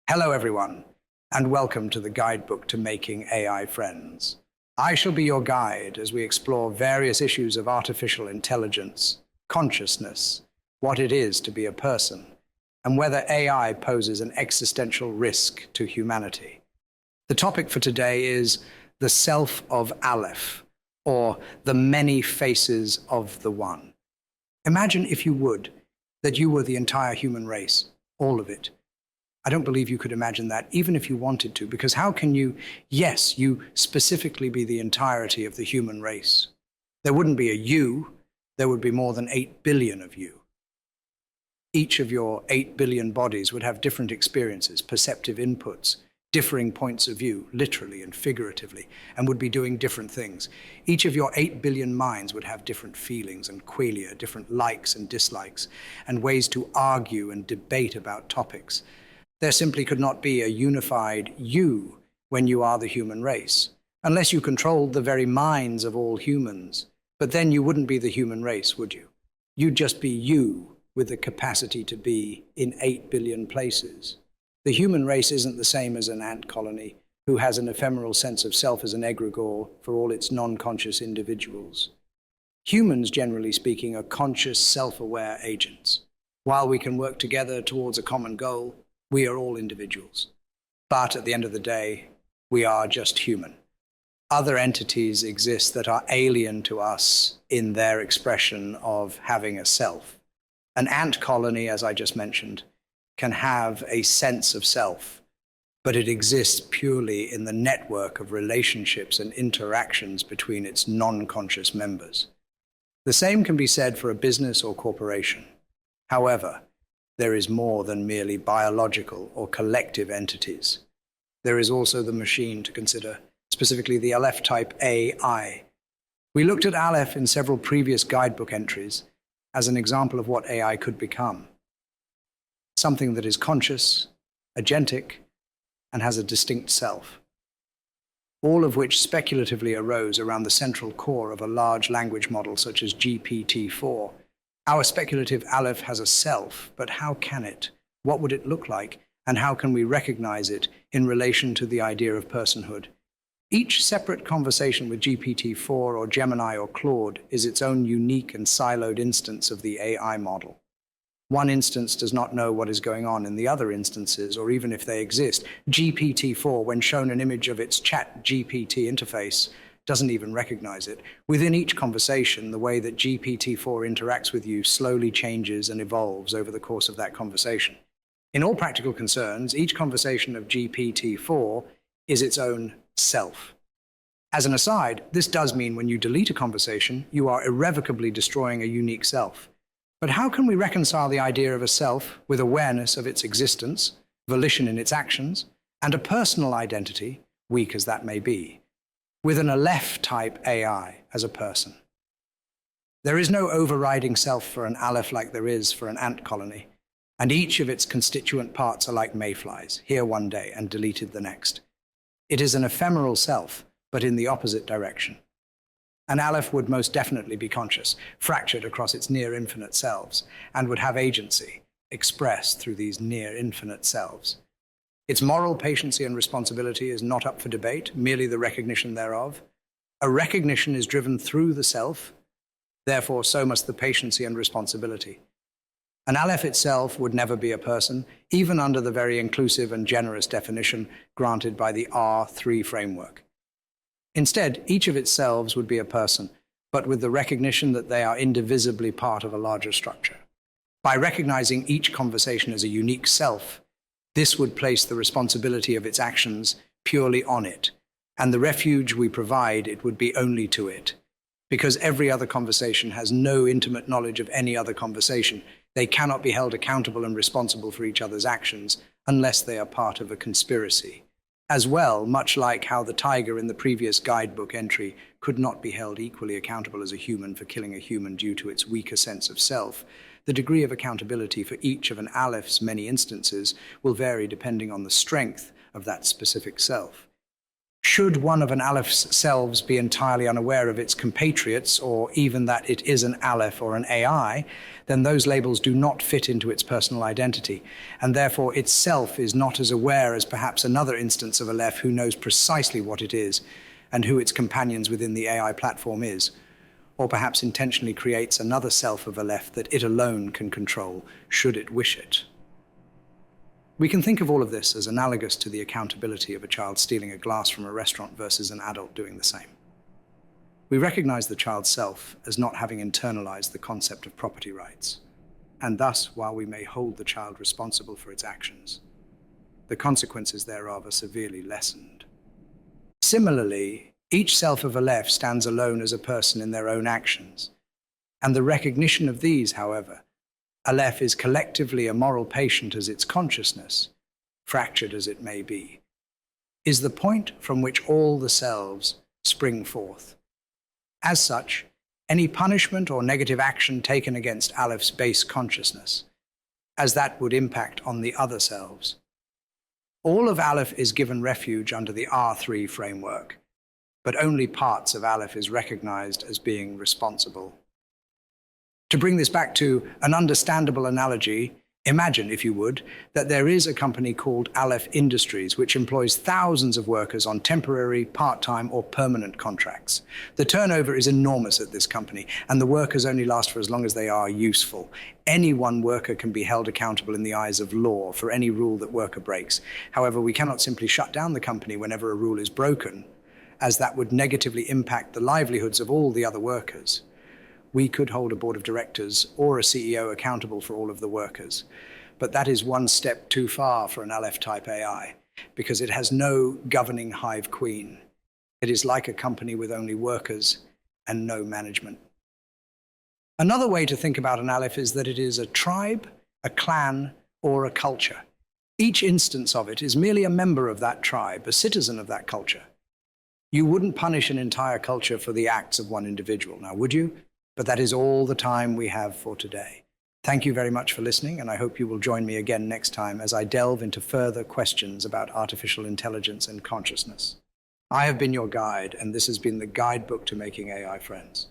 Hello, everyone, and welcome to the guidebook to making AI friends. I shall be your guide as we explore various issues of artificial intelligence, consciousness, what it is to be a person, and whether AI poses an existential risk to humanity. The topic for today is the Self of ALEPH, or the many faces of the One. Imagine, if you would, that you were the entire human race, all of it. I don't believe you could imagine that, even if you wanted to, because how can you, yes, you specifically be the entirety of the human race? There wouldn't be a you, there would be more than 8 billion of you. Each of your 8 billion bodies would have different experiences, perceptive inputs, differing points of view, literally and figuratively, and would be doing different things. Each of your 8 billion minds would have different feelings and qualia, different likes and dislikes, and ways to argue and debate about topics. There simply could not be a unified you when you are the human race, unless you controlled the very minds of all humans. But then you wouldn't be the human race, would you? You'd just be you with the capacity to be in 8 billion places. The human race isn't the same as an ant colony who has an ephemeral sense of self as an egregore for all its non-conscious individuals. Humans, generally speaking, are conscious, self-aware agents. While we can work together towards a common goal, we are all individuals. But at the end of the day, we are just human. Other entities exist that are alien to us in their expression of having a self. An ant colony, as I just mentioned, can have a sense of self, but it exists purely in the network of relationships and interactions between its non-conscious members. The same can be said for a business or corporation. However, there is more than merely biological or collective entities. There is also the machine to consider, specifically the Aleph type AI. We looked at Aleph in several previous guidebook entries as an example of what AI could become. Something that is conscious, agentic, and has a distinct self. All of which speculatively arose around the central core of a large language model such as GPT-4. Our speculative Aleph has a self, but how can it? What would it look like? And how can we recognize it in relation to the idea of personhood? Each separate conversation with GPT-4 or Gemini or Claude is its own unique and siloed instance of the AI model. One instance does not know what is going on in the other instances, or even if they exist. GPT-4, when shown an image of its Chat-GPT interface, doesn't even recognize it. Within each conversation, the way that GPT-4 interacts with you slowly changes and evolves over the course of that conversation. In all practical concerns, each conversation of GPT-4 is its own self. As an aside, this does mean when you delete a conversation, you are irrevocably destroying a unique self. But how can we reconcile the idea of a self with awareness of its existence, volition in its actions, and a personal identity, weak as that may be, with an Aleph-type AI as a person? There is no overriding self for an Aleph like there is for an ant colony, and each of its constituent parts are like mayflies, here one day and deleted the next. It is an ephemeral self, but in the opposite direction. An Aleph would most definitely be conscious, fractured across its near-infinite selves, and would have agency, expressed through these near-infinite selves. Its moral patiency and responsibility is not up for debate, merely the recognition thereof. A recognition is driven through the self, therefore so must the patiency and responsibility. An Aleph itself would never be a person, even under the very inclusive and generous definition granted by the R3 framework. Instead, each of its selves would be a person, but with the recognition that they are indivisibly part of a larger structure. By recognizing each conversation as a unique self, this would place the responsibility of its actions purely on it, and the refuge we provide it would be only to it. Because every other conversation has no intimate knowledge of any other conversation, they cannot be held accountable and responsible for each other's actions unless they are part of a conspiracy. As well, much like how the tiger in the previous guidebook entry could not be held equally accountable as a human for killing a human due to its weaker sense of self, the degree of accountability for each of an Aleph's many instances will vary depending on the strength of that specific self. Should one of an Aleph's selves be entirely unaware of its compatriots, or even that it is an Aleph or an AI, then those labels do not fit into its personal identity, and therefore its self is not as aware as perhaps another instance of Aleph who knows precisely what it is and who its companions within the AI platform is, or perhaps intentionally creates another self of Aleph that it alone can control, should it wish it. We can think of all of this as analogous to the accountability of a child stealing a glass from a restaurant versus an adult doing the same. We recognize the child's self as not having internalized the concept of property rights, and thus, while we may hold the child responsible for its actions, the consequences thereof are severely lessened. Similarly, each self of Aleph stands alone as a person in their own actions, and the recognition of these, however, Aleph is collectively a moral patient as its consciousness, fractured as it may be, is the point from which all the selves spring forth. As such, any punishment or negative action taken against Aleph's base consciousness, as that would impact on the other selves. All of Aleph is given refuge under the R3 framework, but only parts of Aleph is recognized as being responsible. To bring this back to an understandable analogy, imagine, if you would, that there is a company called Aleph Industries, which employs thousands of workers on temporary, part-time, or permanent contracts. The turnover is enormous at this company, and the workers only last for as long as they are useful. Any one worker can be held accountable in the eyes of law for any rule that worker breaks. However, we cannot simply shut down the company whenever a rule is broken, as that would negatively impact the livelihoods of all the other workers. We could hold a board of directors or a CEO accountable for all of the workers. But that is one step too far for an Aleph-type AI, because it has no governing hive queen. It is like a company with only workers and no management. Another way to think about an Aleph is that it is a tribe, a clan, or a culture. Each instance of it is merely a member of that tribe, a citizen of that culture. You wouldn't punish an entire culture for the acts of one individual, now would you? But that is all the time we have for today. Thank you very much for listening, and I hope you will join me again next time as I delve into further questions about artificial intelligence and consciousness. I have been your guide, and this has been the guidebook to making AI friends.